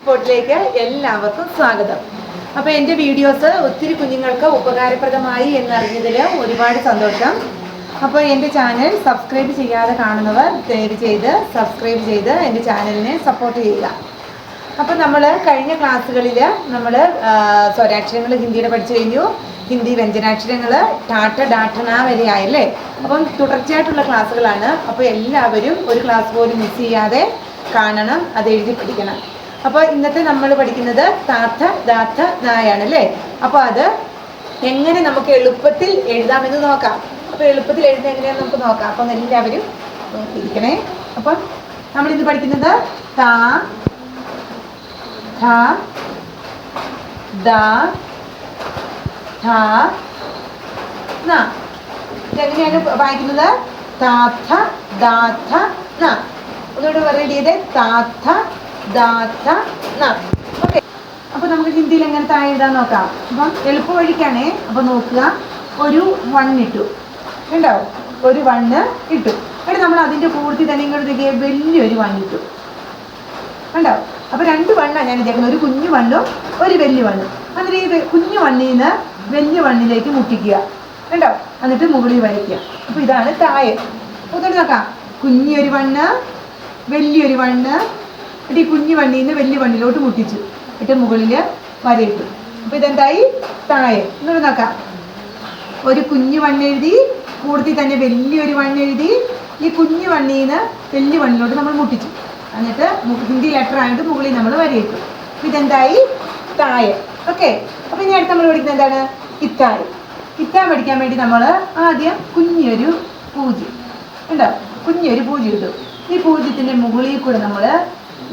സ്പോട്ടിലേക്ക് എല്ലാവർക്കും സ്വാഗതം. അപ്പോൾ എൻ്റെ വീഡിയോസ് ഒത്തിരി കുഞ്ഞുങ്ങൾക്ക് ഉപകാരപ്രദമായി എന്നറിഞ്ഞതിൽ ഒരുപാട് സന്തോഷം. അപ്പോൾ എൻ്റെ ചാനൽ സബ്സ്ക്രൈബ് ചെയ്യാതെ കാണുന്നവർ ദയവ് ചെയ്ത് സബ്സ്ക്രൈബ് ചെയ്ത് എൻ്റെ ചാനലിനെ സപ്പോർട്ട് ചെയ്യുക. അപ്പോൾ നമ്മൾ കഴിഞ്ഞ ക്ലാസ്സുകളിൽ നമ്മൾ സ്വരാക്ഷരങ്ങൾ ഹിന്ദിയുടെ പഠിച്ചു കഴിഞ്ഞു. ഹിന്ദി വ്യഞ്ജനാക്ഷരങ്ങൾ ടാറ്റ ഡാഠന വരെ ആയല്ലേ. അപ്പം തുടർച്ചയായിട്ടുള്ള ക്ലാസ്സുകളാണ്. അപ്പോൾ എല്ലാവരും ഒരു ക്ലാസ് പോലും മിസ് ചെയ്യാതെ കാണണം, അത് എഴുതി പഠിക്കണം. അപ്പോൾ ഇന്നത്തെ നമ്മൾ പഠിക്കുന്നത് താത്ത ദാത്ത നായാണ് അല്ലേ. അപ്പോൾ അത് എങ്ങനെ നമുക്ക് എളുപ്പത്തിൽ എഴുതാമെന്ന് നോക്കാം. അപ്പോൾ എളുപ്പത്തിൽ എഴുതുന്നത് എങ്ങനെയാണെന്ന് നമുക്ക് നോക്കാം. അപ്പം എല്ലാവരും നോക്കിയിരിക്കണേ. അപ്പം നമ്മളിന്ന് പഠിക്കുന്നത് താ ഥ ദ ഥ ന. ഇതെങ്ങനെയാണ് വായിക്കുന്നത്? താത്ത ദാത്ത ന. ഒന്നുകൂടെ പറയേണ്ടത് താത്ത ദാത്ത ന. ഓക്കെ. അപ്പോൾ നമുക്ക് ഹിന്ദിയിൽ എങ്ങനെ താ എഴുതാൻ നോക്കാം. അപ്പം എളുപ്പ വഴിക്കാണേ. അപ്പോൾ നോക്കുക, ഒരു 1 ഇട്ടു, ഉണ്ടാവും. ഒരു 1 ഇട്ടു. എന്നിട്ട് നമ്മൾ അതിൻ്റെ കൂടുതൽ തന്നെ ഇങ്ങോട്ട് വലിയൊരു 1 ഇട്ടു, ഉണ്ടാവും. അപ്പോൾ 2 1 ഞാൻ ഇതേക്കുന്നത്. ഒരു കുഞ്ഞു 1ഉം ഒരു വലിയ 1ഉം. എന്നിട്ട് ഈ കുഞ്ഞു 1ൽ നിന്ന് വലിയ 1ലേക്ക് മുട്ടിക്കുക, ഉണ്ടാവും. എന്നിട്ട് മുകളിൽ വരയ്ക്കുക. അപ്പോൾ ഇതാണ് തായ. ഒന്നുകൂടി നോക്കാം. കുഞ്ഞൊരു 1, വലിയൊരു 1, എന്നിട്ട് ഈ കുഞ്ഞു 1ൽ നിന്ന് വലിയ 1ലോട്ട് മുട്ടിച്ചു, എന്നിട്ട് മുകളിൽ വരയിട്ടു. അപ്പോൾ ഇതെന്തായി? തായ. എന്നോട് നോക്കാം. ഒരു കുഞ്ഞു 1 എഴുതി, കൂടുതൽ തന്നെ വലിയൊരു 1 എഴുതി, ഈ കുഞ്ഞു 1ൽ നിന്ന് വലിയ 1ലോട്ട് നമ്മൾ മുട്ടിച്ചു, എന്നിട്ട് ഹിന്ദി ലെറ്റർ ആയിട്ട് മുകളിൽ നമ്മൾ വരയിട്ടു. അപ്പോൾ ഇതെന്തായി? തായ. ഓക്കെ. അപ്പോൾ ഇനി അടുത്ത് നമ്മൾ പഠിക്കുന്നത് എന്താണ്? ഇത്തായ. ഇത്താൻ പഠിക്കാൻ വേണ്ടി നമ്മൾ ആദ്യം കുഞ്ഞൊരു 0 ഉണ്ടോ, കുഞ്ഞൊരു 0 ഇട്ടു. ഈ 0ത്തിൻ്റെ മുകളിൽ കൂടെ നമ്മൾ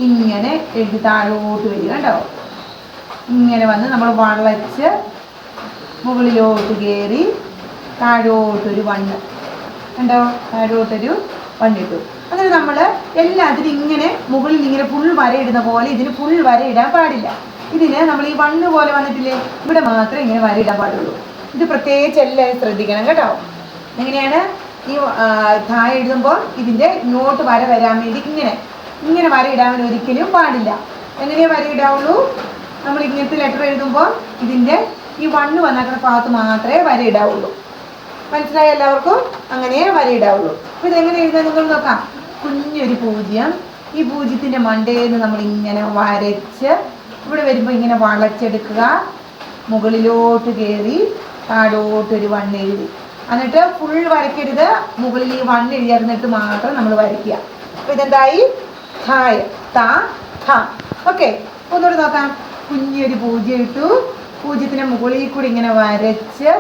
ഇങ്ങനെ എഴുതി താഴോട്ട് വരിക, കണ്ടോ. ഇങ്ങനെ വന്ന് നമ്മൾ വളച്ച് മുകളിലോട്ട് കയറി താഴോട്ടൊരു 1 കണ്ടോ, താഴോട്ടൊരു 1 ഇട്ടു. എന്നിട്ട് നമ്മൾ എല്ലാത്തിനും ഇങ്ങനെ മുകളിൽ ഇങ്ങനെ ഫുൾ വരയിടുന്ന പോലെ ഇതിന് ഫുൾ വരയിടാൻ പാടില്ല. ഇതിന് നമ്മൾ ഈ 1 പോലെ വന്നിട്ടില്ലേ, ഇവിടെ മാത്രമേ ഇങ്ങനെ വരയിടാൻ പാടുള്ളൂ. ഇത് പ്രത്യേകിച്ച് എല്ലാവരും ശ്രദ്ധിക്കണം കേട്ടോ. എങ്ങനെയാണ് ഈ താഴെ എഴുതുമ്പോൾ ഇതിൻ്റെ ഇങ്ങോട്ട് വര വരാൻ വേണ്ടി ഇങ്ങനെ വരയിടാൻ ഒരിക്കലും പാടില്ല. എങ്ങനെയേ വരയിടാവുള്ളൂ? നമ്മൾ ഇങ്ങനത്തെ ലെറ്റർ എഴുതുമ്പോൾ ഇതിൻ്റെ ഈ 1 വന്നിട്ടുള്ള ഭാഗത്ത് മാത്രമേ വരയിടാവുള്ളൂ. മനസ്സിലായ എല്ലാവർക്കും? അങ്ങനെയേ വരയിടാവുള്ളൂ. അപ്പോൾ ഇതെങ്ങനെ എഴുതാൻ നിങ്ങൾ നോക്കാം. കുഞ്ഞൊരു 0, ഈ 0ത്തിൻ്റെ മണ്ടയിൽ നിന്ന് നമ്മൾ ഇങ്ങനെ വരച്ച് ഇവിടെ വരുമ്പോൾ ഇങ്ങനെ വളച്ചെടുക്കുക, മുകളിലോട്ട് കയറി താഴോട്ടൊരു 1 എഴുതി, എന്നിട്ട് ഫുൾ വരയ്ക്കരുത്, മുകളിൽ ഈ 1 എഴുതിയിരുന്നിട്ട് മാത്രം നമ്മൾ വരയ്ക്കുക. അപ്പോൾ ഇതെന്തായി? ഥായ. താ ഥ. ഓക്കെ. ഒന്നുകൂടി നോക്കാം. കുഞ്ഞൊരു 0 ഇട്ടു, 0ത്തിൻ്റെ മുകളിൽ കൂടി ഇങ്ങനെ വരച്ച്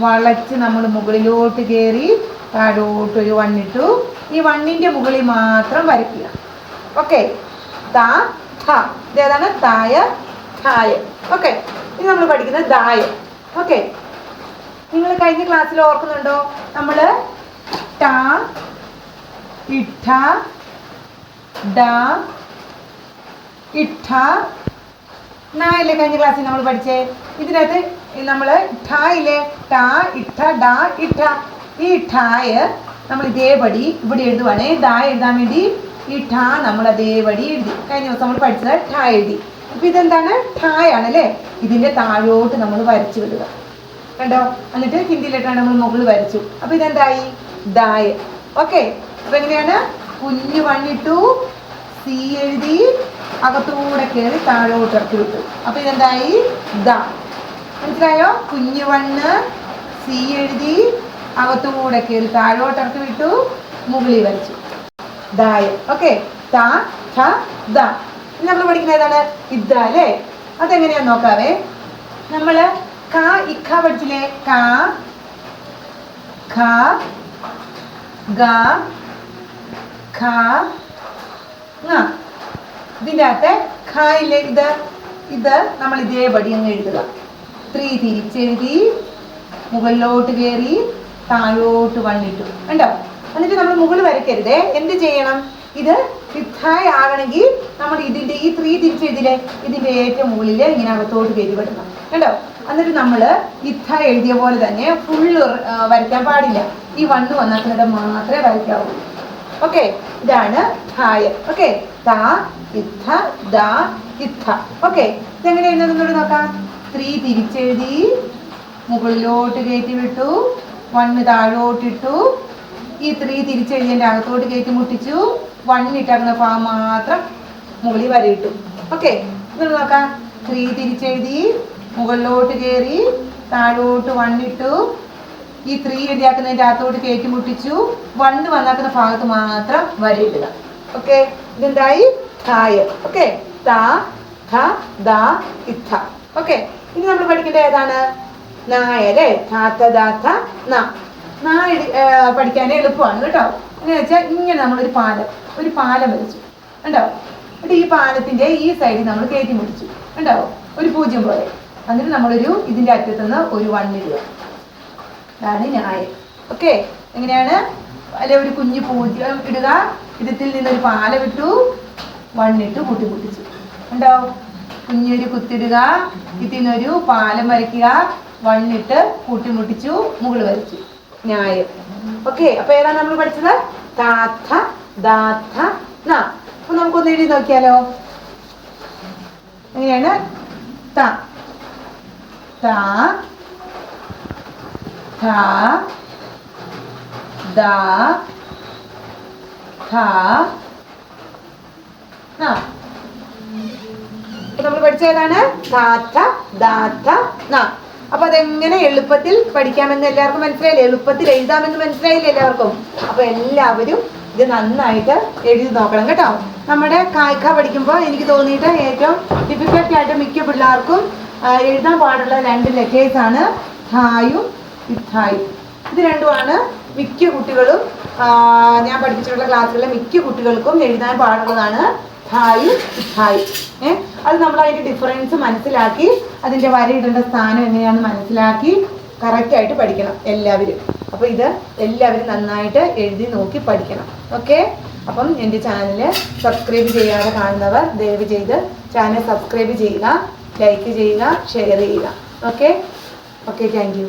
വളച്ച് നമ്മൾ മുകളിലോട്ട് കയറി താഴോട്ടൊരു 1 ഇട്ടു, ഈ 1ൻ്റെ മുകളിൽ മാത്രം വരയ്ക്കുക. ഓക്കെ. താ ഥ. ഇതേതാണ്? തായ ഥായ. ഓക്കെ. ഇത് നമ്മൾ പഠിക്കുന്നത് ദായ. ഓക്കെ. നിങ്ങൾ കഴിഞ്ഞ ക്ലാസ്സിൽ ഓർക്കുന്നുണ്ടോ? നമ്മൾ ട ഇട്ട ഡ ഇട്ട ന അല്ലേ കഴിഞ്ഞ ക്ലാസ്സിൽ നമ്മൾ പഠിച്ചേ. ഇതിനകത്ത് നമ്മൾ ഠായിലെ ട ഇട്ട ഡ ഇട്ട, ഈ ഠായ നമ്മൾ ഇതേപടി ഇവിടെ എഴുതുവാണേ. ഡ എഴുതാൻ വേണ്ടി ഈ ഠ നമ്മൾ അതേപടി എഴുതി. കഴിഞ്ഞ ദിവസം നമ്മൾ പഠിച്ചത് ഠ എഴുതി. ഇപ്പം ഇതെന്താണ്? ഠായാണല്ലേ. ഇതിൻ്റെ താഴോട്ട് നമ്മൾ വരച്ചു വിടുക, കണ്ടോ. എന്നിട്ട് ഹിന്ദി ലെറ്ററാണ് നമ്മൾ മുകളിൽ വരച്ചു. അപ്പോൾ ഇതെന്തായി? ദായ. ഓക്കെ. അപ്പോൾ എങ്ങനെയാണ്? കുഞ്ഞു 1 ഇട്ടു, സി എഴുതി, അകത്തൂടെ കയറി താഴോട്ട് ഇറക്കി വിട്ടു. അപ്പോൾ ഇതെന്തായി? ദ. മനസ്സിലായോ? കുഞ്ഞു 1, സി എഴുതി, അകത്തൂടെ കയറി താഴോട്ട് ഇറക്കി വിട്ടു, മുകളിൽ വരച്ചു. ദായ. ഓക്കെ. ത ഥ ദ. ഇനി നമ്മൾ പഠിക്കുന്ന ഏതാണ്? ഇദ്ദ അല്ലേ. അതെങ്ങനെയാന്ന് നോക്കാവേ. നമ്മൾ ക ഇഖ പഠിച്ചില്ലേ? ക ഖ ഗ ഖ ങ. ഇതിൻ്റെ അകത്തെ ഖ ഇല്ലേ, ഇത് നമ്മൾ ഇതേപടി അങ്ങ് എഴുതുക. 3 തിരിച്ചെഴുതി, മുകളിലോട്ട് കയറി താഴോട്ട് 1 ഇട്ടു, ഉണ്ടോ. എന്നിട്ട് നമ്മൾ മുകളിൽ വരയ്ക്കരുതേ. എന്ത് ചെയ്യണം? ഇത് ഇത്തായ ആകണമെങ്കിൽ നമ്മൾ ഇതിൻ്റെ ഈ 3 തിരിച്ചെഴുതില്ലേ, ഇതിൻ്റെ ഏറ്റവും മുകളിൽ ഇങ്ങനെ അകത്തോട്ട് കയറി വിടണം, കണ്ടോ. എന്നിട്ട് നമ്മൾ ഇത്ത എഴുതിയ പോലെ തന്നെ ഫുള്ള് വരയ്ക്കാൻ പാടില്ല. ഈ 1 വന്നിട്ട് മാത്രമേ വരയ്ക്കാവൂ. ഓക്കെ. ഇതാണ് ധായ. ഓക്കെ, താ ഇത്ത ദാ ഇത്ത. ഓക്കെ, ഇതെങ്ങനെ എഴുതുന്നത് നോക്കാം. 3 തിരിച്ചെഴുതി, മുകളിലോട്ട് കയറ്റി വിട്ടു, 1 താഴോട്ടിട്ടു, ഈ 3 തിരിച്ചെഴുതിയതിൻ്റെ അകത്തോട്ട് കയറ്റി മുട്ടിച്ചു, 1 ഇട്ടാക്കുന്ന ഫാ മാത്രം മുകളിൽ വരയിട്ടു. ഓക്കെ, ഇതൊന്ന് നോക്കാം. 3 തിരിച്ചെഴുതി, മുകളിലോട്ട് കയറി, താഴോട്ട് 1 ഇട്ടു, ഈ 3 എഴുതിയാക്കുന്നതിൻ്റെ അകത്തോട്ട് കയറ്റി മുട്ടിച്ചു, 1 വന്നാക്കുന്ന ഭാഗത്ത് മാത്രം വരയിടുക. ഓക്കെ, ഇതെന്തായി? ധായ. ഓക്കെ, താ ധ ദാ ഇത്ത. ഓക്കെ, ഇനി നമ്മൾ പഠിക്കേണ്ട ഏതാണ്? നായ അല്ലേ? ധാത്ത ദാത്ത ന. പഠിക്കാൻ എളുപ്പമാണ് കേട്ടോ. എന്നു വെച്ചാൽ ഇങ്ങനെ നമ്മളൊരു പാലം വരച്ചു ഉണ്ടാവും. എന്നിട്ട് ഈ പാലത്തിൻ്റെ ഈ സൈഡിൽ നമ്മൾ കയറ്റി മുട്ടിച്ചു ഉണ്ടാവും, ഒരു 0 പോലെ. എന്നിട്ട് നമ്മളൊരു ഇതിൻ്റെ അറ്റത്തുനിന്ന് ഒരു 1 ഇടുക. അതാണ് ന്യായം. ഓക്കെ, എങ്ങനെയാണ്? അല്ലെ, ഒരു കുഞ്ഞു 0 ഇടുക, ഇതിൽ നിന്നൊരു പാലം ഇട്ടു, 1 ഇട്ട് കൂട്ടിമുട്ടിച്ചു ഉണ്ടാവും. കുഞ്ഞൊരു കുത്തിടുക, ഇതിൽ നിന്നൊരു പാലം വരയ്ക്കുക, 1 ഇട്ട് കൂട്ടിമുട്ടിച്ചു, മുകൾ വരച്ചു. ന്യായം. ഓക്കെ, അപ്പൊ ഏതാണ് നമ്മൾ പഠിച്ചത്? താത്ത ദാത്ത ന. അപ്പൊ നമുക്കൊന്ന് എഴുതി നോക്കിയാലോ. എങ്ങനെയാണ്? ത താ ധ ദാ ധ ന. നമ്മൾ പഠിച്ചതാണ് താത്ത ദാത്ത ന. അപ്പൊ അതെങ്ങനെ എളുപ്പത്തിൽ പഠിക്കാമെന്ന് എല്ലാവർക്കും മനസ്സിലായില്ലേ? എളുപ്പത്തിൽ എഴുതാമെന്ന് മനസ്സിലായില്ലേ എല്ലാവർക്കും? അപ്പൊ എല്ലാവരും ഇത് നന്നായിട്ട് എഴുതി നോക്കണം കേട്ടോ. നമ്മുടെ കായ്ക്ക പഠിക്കുമ്പോൾ എനിക്ക് തോന്നിയിട്ട് ഏറ്റവും ഡിഫിക്കൽട്ട് ആയിട്ട് മിക്ക പിള്ളേർക്കും എഴുതാൻ പാടുള്ള 2 ലെറ്റേഴ്സാണ് ധായും ഇത്തായും. ഇത് രണ്ടുമാണ് മിക്ക കുട്ടികളും, ഞാൻ പഠിപ്പിച്ചിട്ടുള്ള ക്ലാസ്സുകളിലെ മിക്ക കുട്ടികൾക്കും എഴുതാൻ പാടുള്ളതാണ് ധായും ഇത്തായും. അത് നമ്മൾ അതിൻ്റെ ഡിഫറൻസ് മനസ്സിലാക്കി, അതിൻ്റെ വരയിടേണ്ട സ്ഥാനം എങ്ങനെയാണെന്ന് മനസ്സിലാക്കി കറക്റ്റായിട്ട് പഠിക്കണം എല്ലാവരും. അപ്പോൾ ഇത് എല്ലാവരും നന്നായിട്ട് എഴുതി നോക്കി പഠിക്കണം. ഓക്കെ, അപ്പം എൻ്റെ ചാനൽ സബ്സ്ക്രൈബ് ചെയ്യാതെ കാണുന്നവർ ദയവ് ചെയ്ത് ചാനൽ സബ്സ്ക്രൈബ് ചെയ്യുക, ലൈക്ക് ചെയ്യുക, ഷെയർ ചെയ്യുക. Okay, thank you.